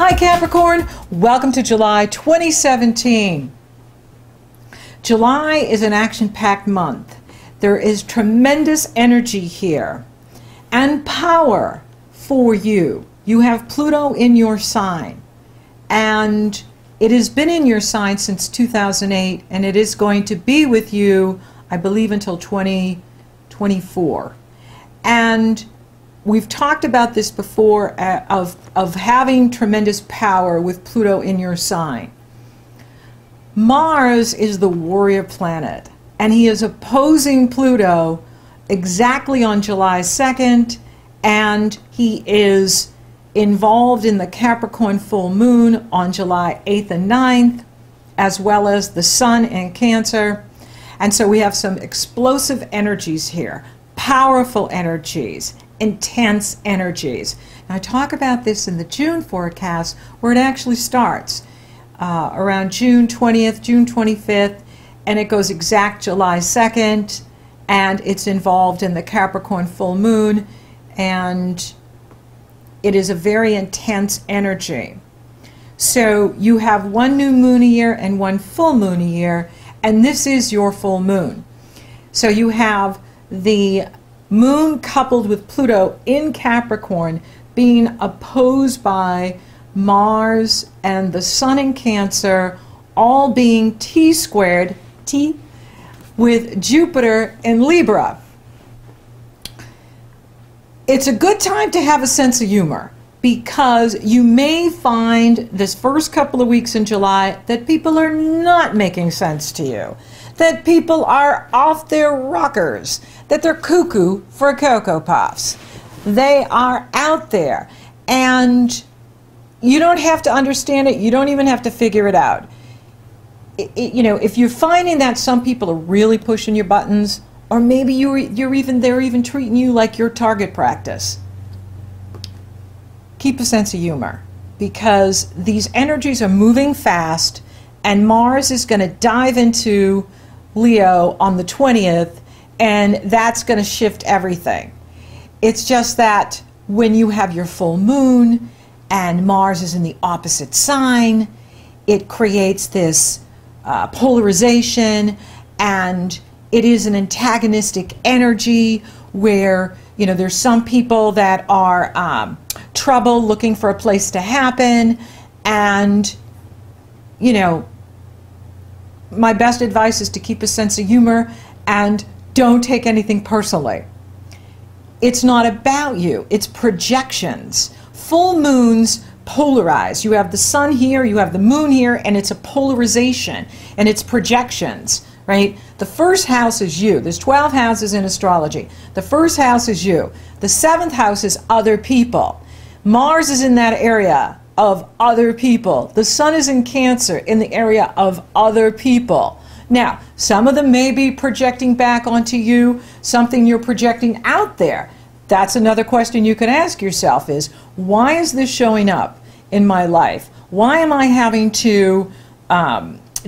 Hi Capricorn, welcome to July 2017. July is an action-packed month. There is tremendous energy here and power for you. You have Pluto in your sign, and it has been in your sign since 2008, and it is going to be with you, I believe, until 2024. And we've talked about this before, of having tremendous power with Pluto in your sign. Mars is the warrior planet, and he is opposing Pluto exactly on July 2nd, and he is involved in the Capricorn full moon on July 8th and 9th, as well as the Sun in Cancer. And so we have some explosive energies here, powerful energies, intense energies. Now I talk about this in the June forecast, where it actually starts around June 20th, June 25th, and it goes exact July 2nd, and it's involved in the Capricorn full moon, and it is a very intense energy. So you have one new moon a year and one full moon a year, and this is your full moon. So you have the moon coupled with Pluto in Capricorn being opposed by Mars and the Sun in Cancer, all being T-squared, T, with Jupiter in Libra. It's a good time to have a sense of humor, because you may find this first couple of weeks in July that people are not making sense to you, that people are off their rockers, that they're cuckoo for Cocoa Puffs. They are out there, and you don't have to understand it. You don't even have to figure it out. You know, if you're finding that some people are really pushing your buttons, or maybe they're even treating you like your target practice, keep a sense of humor, because these energies are moving fast, and Mars is going to dive into Leo on the 20th, and that's going to shift everything. It's just that when you have your full moon and Mars is in the opposite sign, it creates this polarization, and it is an antagonistic energy where, you know, there's some people that are trouble looking for a place to happen, and, you know, my best advice is to keep a sense of humor and don't take anything personally. It's not about you, it's projections. Full moons polarize. You have the sun here, you have the moon here, and it's a polarization, and it's projections, right? The first house is you. There's 12 houses in astrology. The first house is you. The 7th house is other people. Mars is in that area of other people. The Sun is in Cancer, in the area of other people. Now, some of them may be projecting back onto you, something you're projecting out there. That's another question you can ask yourself is, why is this showing up in my life? Why am I having to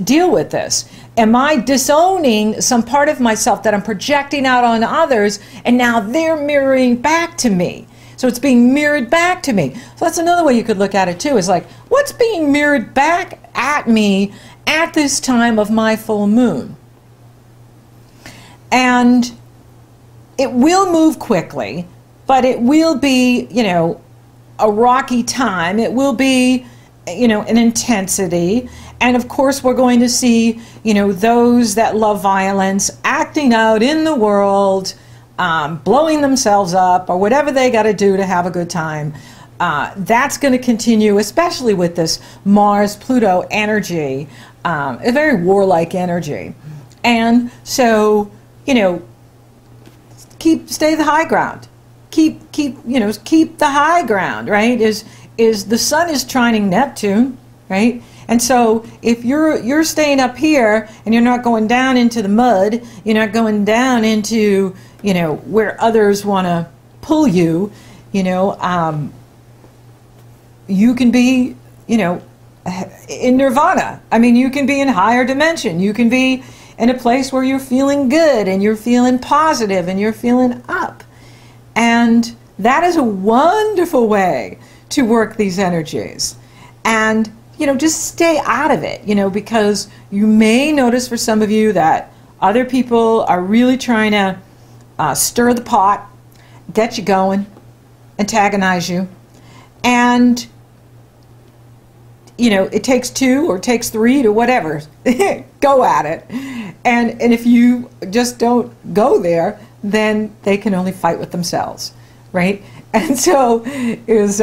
deal with this? Am I disowning some part of myself that I'm projecting out on others, and now they're mirroring back to me? So it's being mirrored back to me. So that's another way you could look at it too, is like, what's being mirrored back at me at this time of my full moon? And it will move quickly, but it will be, you know, a rocky time. It will be, you know, an intensity. And of course, we're going to see, you know, those that love violence acting out in the world, blowing themselves up, or whatever they got to do to have a good time. That's going to continue, especially with this Mars-Pluto energy, a very warlike energy. And so, you know, stay the high ground. Keep the high ground, right? Is the Sun is trining Neptune, right? And so if you're staying up here and you're not going down into the mud, you're not going down into, you know, where others want to pull you, you know, you can be, you know, in nirvana. I mean, you can be in higher dimension. You can be in a place where you're feeling good and you're feeling positive and you're feeling up. And that is a wonderful way to work these energies. And, you know, just stay out of it, you know, because you may notice for some of you that other people are really trying to stir the pot, get you going, antagonize you. And, you know, it takes two or it takes three to whatever. Go at it. And if you just don't go there, then they can only fight with themselves, right? And so is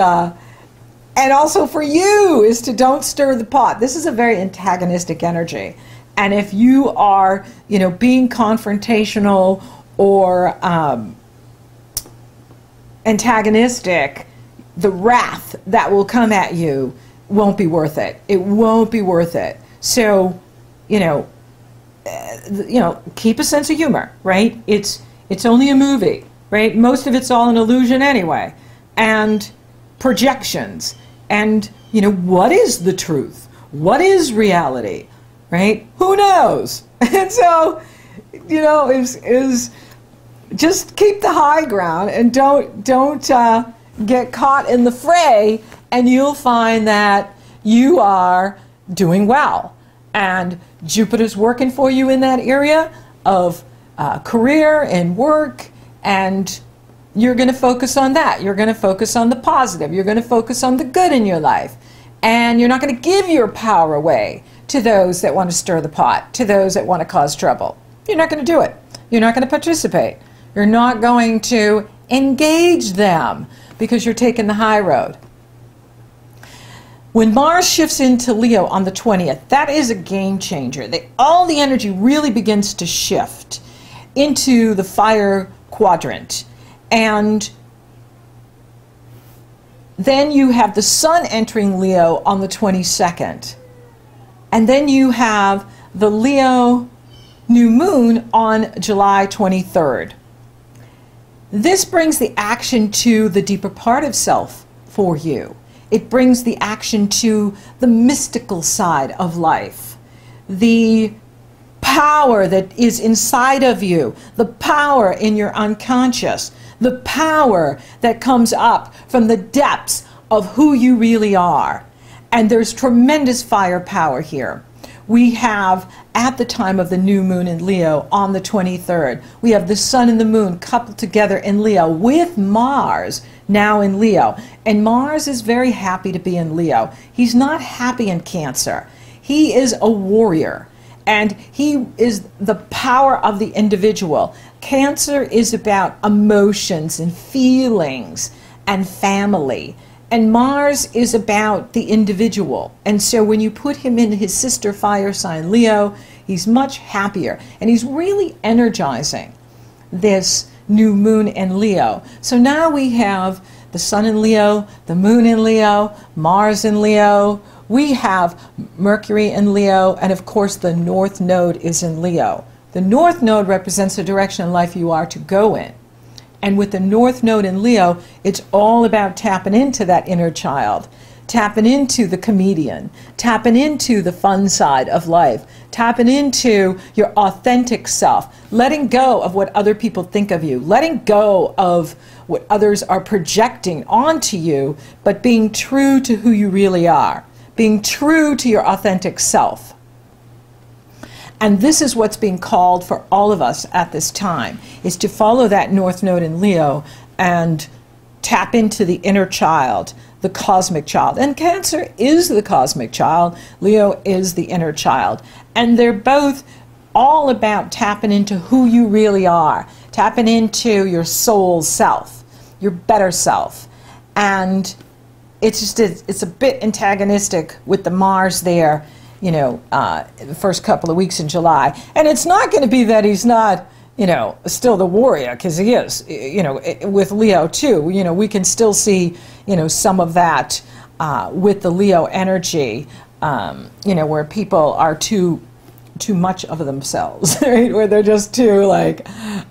and also for you is to don't stir the pot. This is a very antagonistic energy. And if you are, you know, being confrontational or antagonistic, the wrath that will come at you won't be worth it. It won't be worth it. So, you know, keep a sense of humor, right? It's only a movie, right? Most of it's all an illusion anyway, and projections. And, you know, what is the truth? What is reality, right? Who knows? And so, you know, is just keep the high ground and don't get caught in the fray, and you'll find that you are doing well. And Jupiter's working for you in that area of career and work, and you're going to focus on that. You're going to focus on the positive. You're going to focus on the good in your life. And you're not going to give your power away to those that want to stir the pot, to those that want to cause trouble. You're not going to do it. You're not going to participate. You're not going to engage them because you're taking the high road. When Mars shifts into Leo on the 20th, that is a game changer. All the energy really begins to shift into the fire quadrant. And then you have the Sun entering Leo on the 22nd. And then you have the Leo new moon on July 23rd. This brings the action to the deeper part of self for you. It brings the action to the mystical side of life, the power that is inside of you, the power in your unconscious, the power that comes up from the depths of who you really are. And there's tremendous firepower here. We have, at the time of the new moon in Leo on the 23rd, we have the Sun and the Moon coupled together in Leo with Mars now in Leo. And Mars is very happy to be in Leo. He's not happy in Cancer. He is a warrior, and he is the power of the individual. Cancer is about emotions and feelings and family. And Mars is about the individual. And so when you put him in his sister fire sign, Leo, he's much happier. And he's really energizing this new moon in Leo. So now we have the Sun in Leo, the Moon in Leo, Mars in Leo. We have Mercury in Leo, and of course the North Node is in Leo. The North Node represents the direction in life you are to go in. And with the North Node in Leo, it's all about tapping into that inner child, tapping into the comedian, tapping into the fun side of life, tapping into your authentic self, letting go of what other people think of you, letting go of what others are projecting onto you, but being true to who you really are, being true to your authentic self. And this is what's being called for all of us at this time, is to follow that North Node in Leo and tap into the inner child, the cosmic child. And Cancer is the cosmic child, Leo is the inner child. And they're both all about tapping into who you really are, tapping into your soul self, your better self. And it's a bit antagonistic with the Mars there, you know, the first couple of weeks in July. And it's not going to be that he's not, you know, still the warrior, because he is, you know, with Leo too. You know, we can still see, you know, some of that with the Leo energy, you know, where people are too much of themselves, right? Where they're just too, like,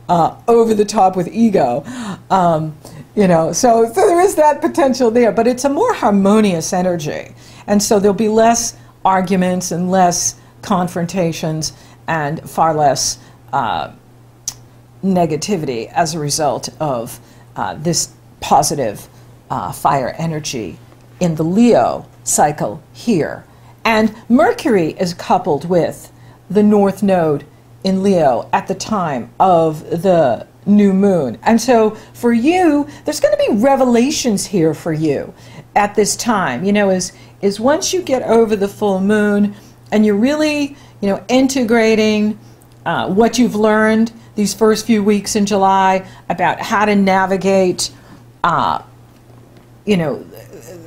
over the top with ego. You know, so there is that potential there, but it's a more harmonious energy. And so there'll be less arguments and less confrontations and far less negativity as a result of this positive fire energy in the Leo cycle here. And Mercury is coupled with the North Node in Leo at the time of the new moon. And so for you, there's going to be revelations here for you at this time, you know, is once you get over the full moon and you're really, you know, integrating what you've learned these first few weeks in July about how to navigate, you know,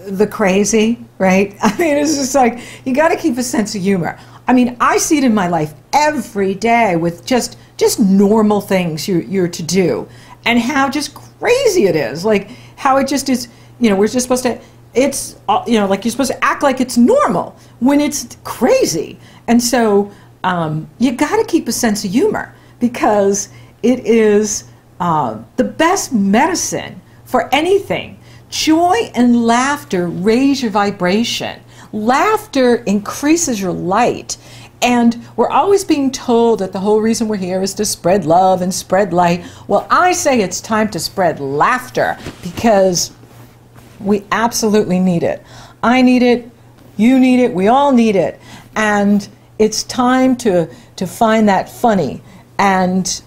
the crazy, right? I mean, it's just like, you got to keep a sense of humor. I mean, I see it in my life every day with just normal things you're to do, and how just crazy it is. Like how it just is, you know, we're just supposed to, it's, you know, like you're supposed to act like it's normal when it's crazy. And so you got to keep a sense of humor, because it is the best medicine for anything. Joy and laughter raise your vibration. Laughter increases your light. And we're always being told that the whole reason we're here is to spread love and spread light. Well, I say it's time to spread laughter, because we absolutely need it. I need it, you need it, we all need it. And it's time to find that funny and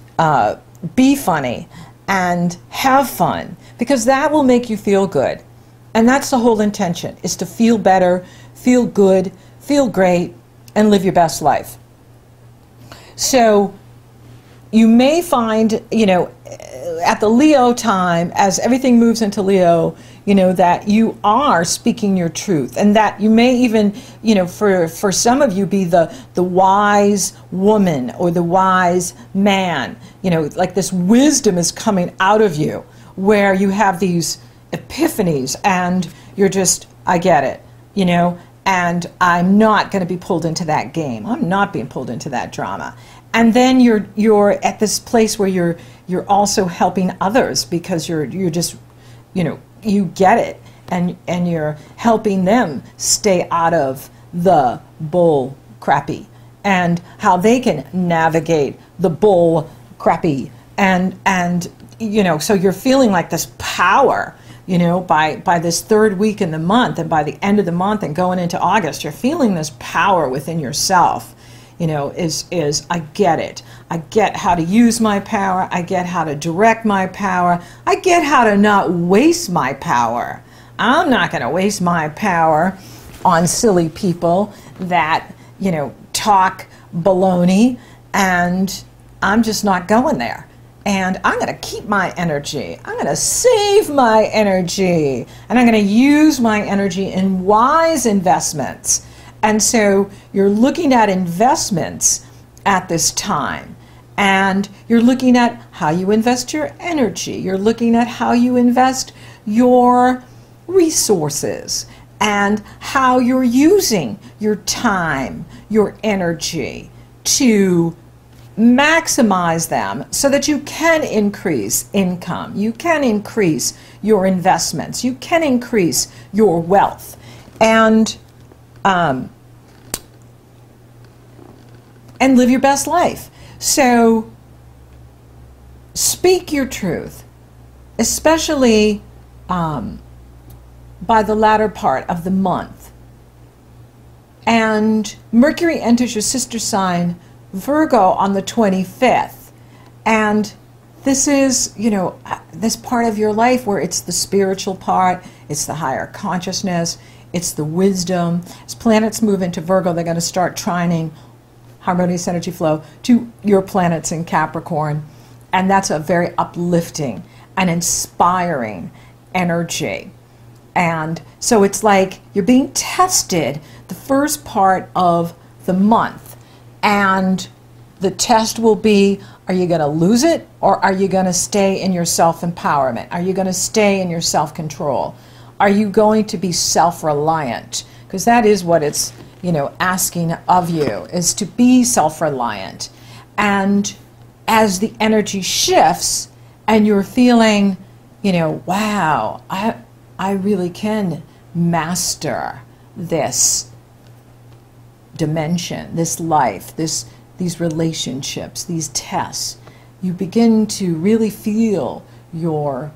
be funny and have fun, because that will make you feel good. And that's the whole intention, is to feel better, feel good, feel great, and live your best life. So you may find, you know, at the Leo time, as everything moves into Leo, you know, that you are speaking your truth, and that you may even, you know, for some of you be the wise woman or the wise man, you know, like this wisdom is coming out of you, where you have these epiphanies and you're just, I get it, you know, and I'm not going to be pulled into that game. I'm not being pulled into that drama. And then you're at this place where you're also helping others, because you're just, you know, you get it, and you're helping them stay out of the bull crappy, and how they can navigate the bull crappy, and you know, so you're feeling like this power, you know, by this third week in the month, and by the end of the month and going into August, you're feeling this power within yourself. You know, is I get it. I get how to use my power. I get how to direct my power. I get how to not waste my power. I'm not going to waste my power on silly people that, you know, talk baloney, and I'm just not going there. And I'm going to keep my energy. I'm going to save my energy. And I'm going to use my energy in wise investments. And so you're looking at investments at this time, and you're looking at how you invest your energy. You're looking at how you invest your resources, and how you're using your time, your energy, to maximize them so that you can increase income, you can increase your investments, you can increase your wealth, and live your best life. So speak your truth, especially by the latter part of the month. And Mercury enters your sister sign, Virgo, on the 25th. And this is, you know, this part of your life where it's the spiritual part, it's the higher consciousness, it's the wisdom. As planets move into Virgo, they're going to start trining harmonious energy flow to your planets in Capricorn. And that's a very uplifting and inspiring energy. And so it's like you're being tested the first part of the month. And the test will be, are you going to lose it, or are you going to stay in your self-empowerment? Are you going to stay in your self-control? Are you going to be self-reliant? Because that is what it's, you know, asking of you, is to be self-reliant. And as the energy shifts and you're feeling, you know, wow, I really can master this dimension, this life, these relationships, these tests, you begin to really feel your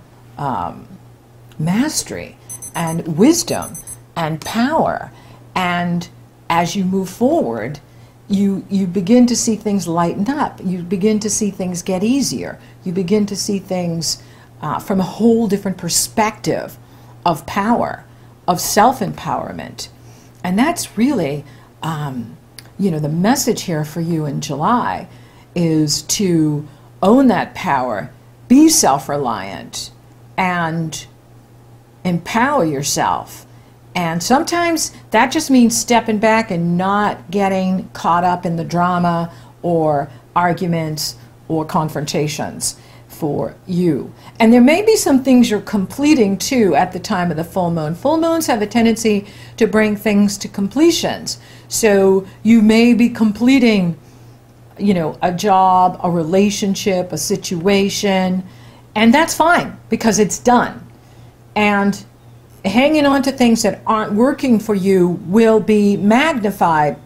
mastery and wisdom and power. And as you move forward, you begin to see things lighten up. You begin to see things get easier. You begin to see things from a whole different perspective of power, of self-empowerment. And that's really, the message here for you in July is to own that power, be self-reliant, and empower yourself. And sometimes that just means stepping back and not getting caught up in the drama or arguments or confrontations for you. And there may be some things you're completing too at the time of the full moon. Full moons have a tendency to bring things to completions. So you may be completing, a job, a relationship, a situation, and that's fine because it's done. And hanging on to things that aren't working for you will be magnified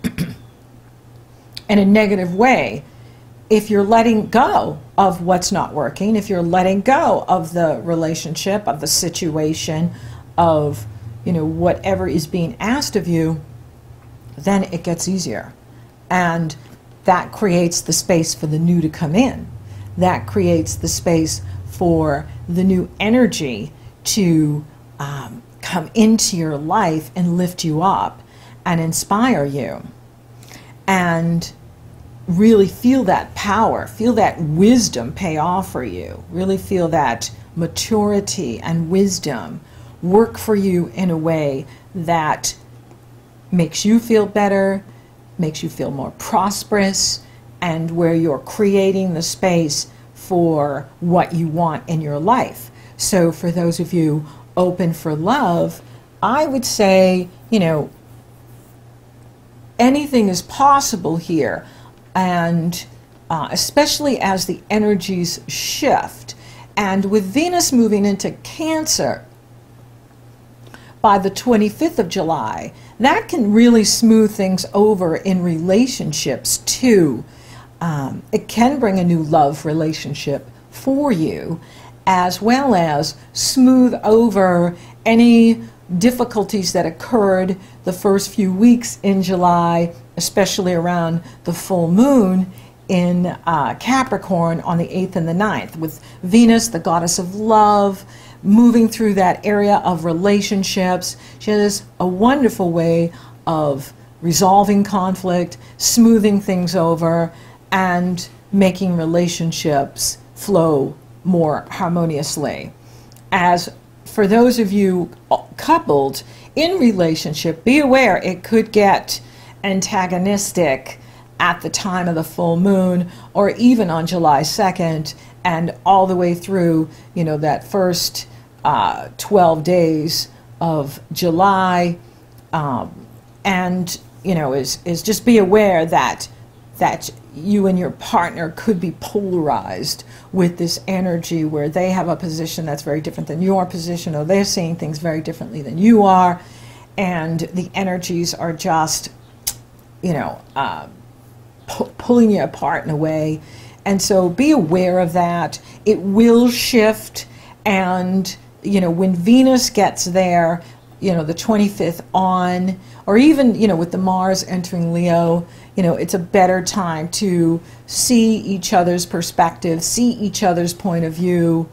in a negative way if you're letting go of what's not working, if you're letting go of the relationship, of the situation, of whatever is being asked of you, then it gets easier. And that creates the space for the new to come in. That creates the space for the new energy to come into your life and lift you up and inspire you. And really feel that power, feel that wisdom pay off for you. Really feel that maturity and wisdom work for you in a way that makes you feel better, makes you feel more prosperous, and where you're creating the space for what you want in your life. So for those of you open for love, I would say, anything is possible here. And especially as the energies shift. And with Venus moving into Cancer by the 25th of July, that can really smooth things over in relationships too. It can bring a new love relationship for you, as well as smooth over any difficulties that occurred the first few weeks in July, especially around the full moon in Capricorn on the 8th and the 9th, with Venus, the goddess of love, moving through that area of relationships. She has a wonderful way of resolving conflict, smoothing things over, and making relationships flow more harmoniously. As for those of you coupled in relationship, be aware it could get antagonistic at the time of the full moon, or even on July 2nd, and all the way through, that first 12 days of July. And, is just be aware that you and your partner could be polarized with this energy where they have a position that's very different than your position, or they're seeing things very differently than you are, and the energies are just, pulling you apart in a way. And so be aware of that. It will shift, and, when Venus gets there, the 25th on, or even, with the Mars entering Leo, it's a better time to see each other's perspective, see each other's point of view.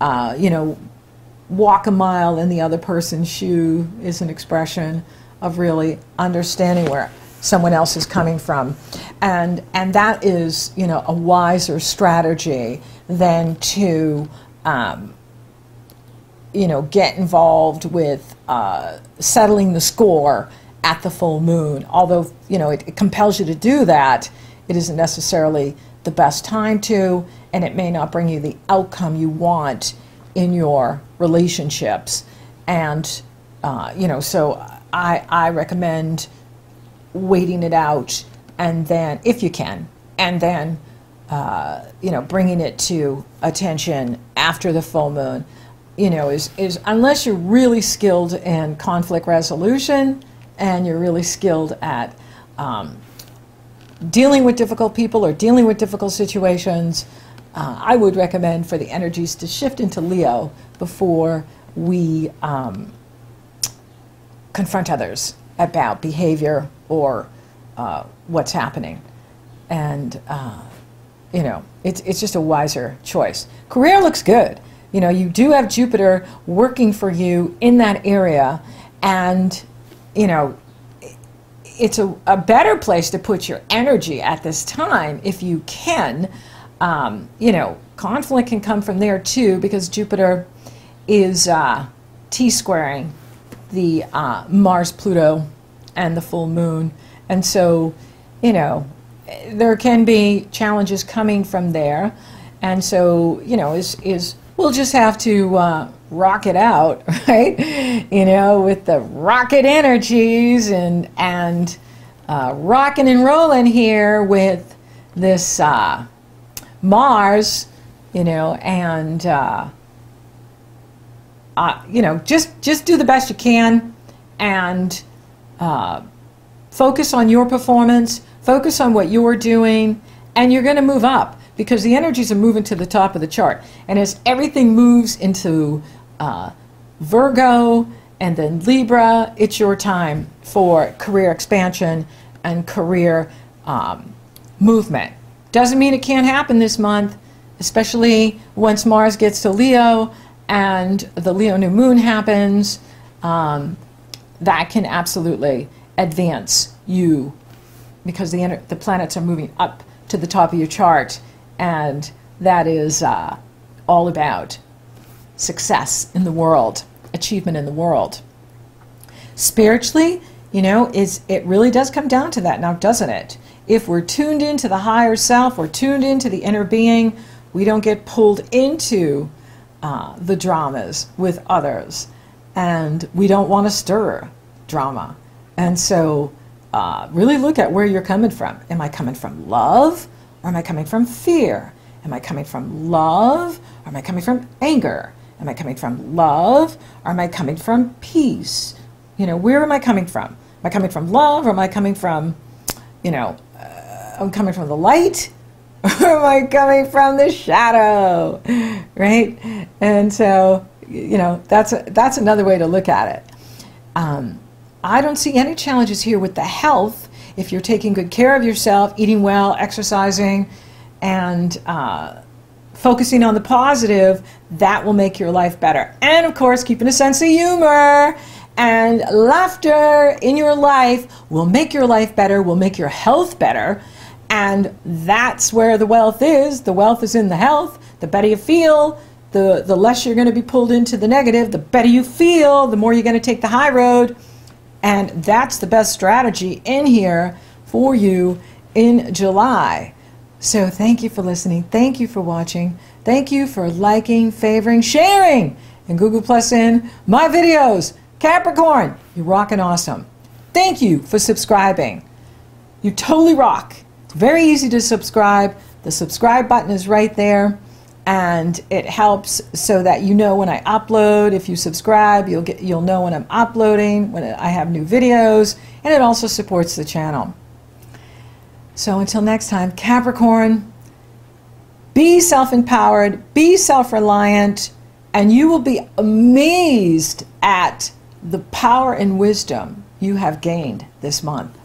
Walk a mile in the other person's shoe is an expression of really understanding where someone else is coming from. And that is, a wiser strategy than to, get involved with settling the score at the full moon. Although, it compels you to do that, it isn't necessarily the best time to, and it may not bring you the outcome you want in your relationships. And, so I recommend waiting it out, and then, if you can, and then, bringing it to attention after the full moon, is unless you're really skilled in conflict resolution and you're really skilled at dealing with difficult people or dealing with difficult situations, I would recommend for the energies to shift into Leo before we confront others about behavior or what's happening. And, you know, it's just a wiser choice. Career looks good. You know, you do have Jupiter working for you in that area, and, you know, it's a better place to put your energy at this time if you can. You know, conflict can come from there too, because Jupiter is T-squaring the Mars, Pluto, and the full moon. And so, you know, there can be challenges coming from there. And so, you know, we'll just have to rock it out, right? You know, with the rocket energies and rocking and rolling here with this Mars, you know, and you know, just do the best you can, and focus on your performance, focus on what you're doing, and you're going to move up, because the energies are moving to the top of the chart. And as everything moves into Virgo and then Libra, it's your time for career expansion and career movement. Doesn't mean it can't happen this month, especially once Mars gets to Leo and the Leo new moon happens. That can absolutely advance you, because the planets are moving up to the top of your chart, and that is all about success in the world, achievement in the world. Spiritually, you know, it really does come down to that now, doesn't it? If we're tuned into the higher self, we're tuned into the inner being, we don't get pulled into the dramas with others, and we don't want to stir drama. And so really look at where you're coming from. Am I coming from love, or am I coming from fear? Am I coming from love, or am I coming from anger? Am I coming from love, or am I coming from peace? You know, where am I coming from? Am I coming from love, or am I coming from, you know, I'm coming from the light, or am I coming from the shadow, right? And so, you know, that's another way to look at it. I don't see any challenges here with the health. If you're taking good care of yourself, eating well, exercising, and focusing on the positive, that will make your life better. And of course, keeping a sense of humor and laughter in your life will make your life better, will make your health better. And that's where the wealth is. The wealth is in the health. The better you feel, the less you're going to be pulled into the negative. The better you feel, the more you're going to take the high road. And that's the best strategy in here for you in July. So thank you for listening. Thank you for watching. Thank you for liking, favoring, sharing, and Google Plus in my videos. Capricorn, you're rocking awesome. Thank you for subscribing. You totally rock. It's very easy to subscribe. The subscribe button is right there, and it helps so that you know when I upload. If you subscribe, you'll know when I'm uploading, when I have new videos, and it also supports the channel. So until next time, Capricorn, be self-empowered, be self-reliant, and you will be amazed at the power and wisdom you have gained this month.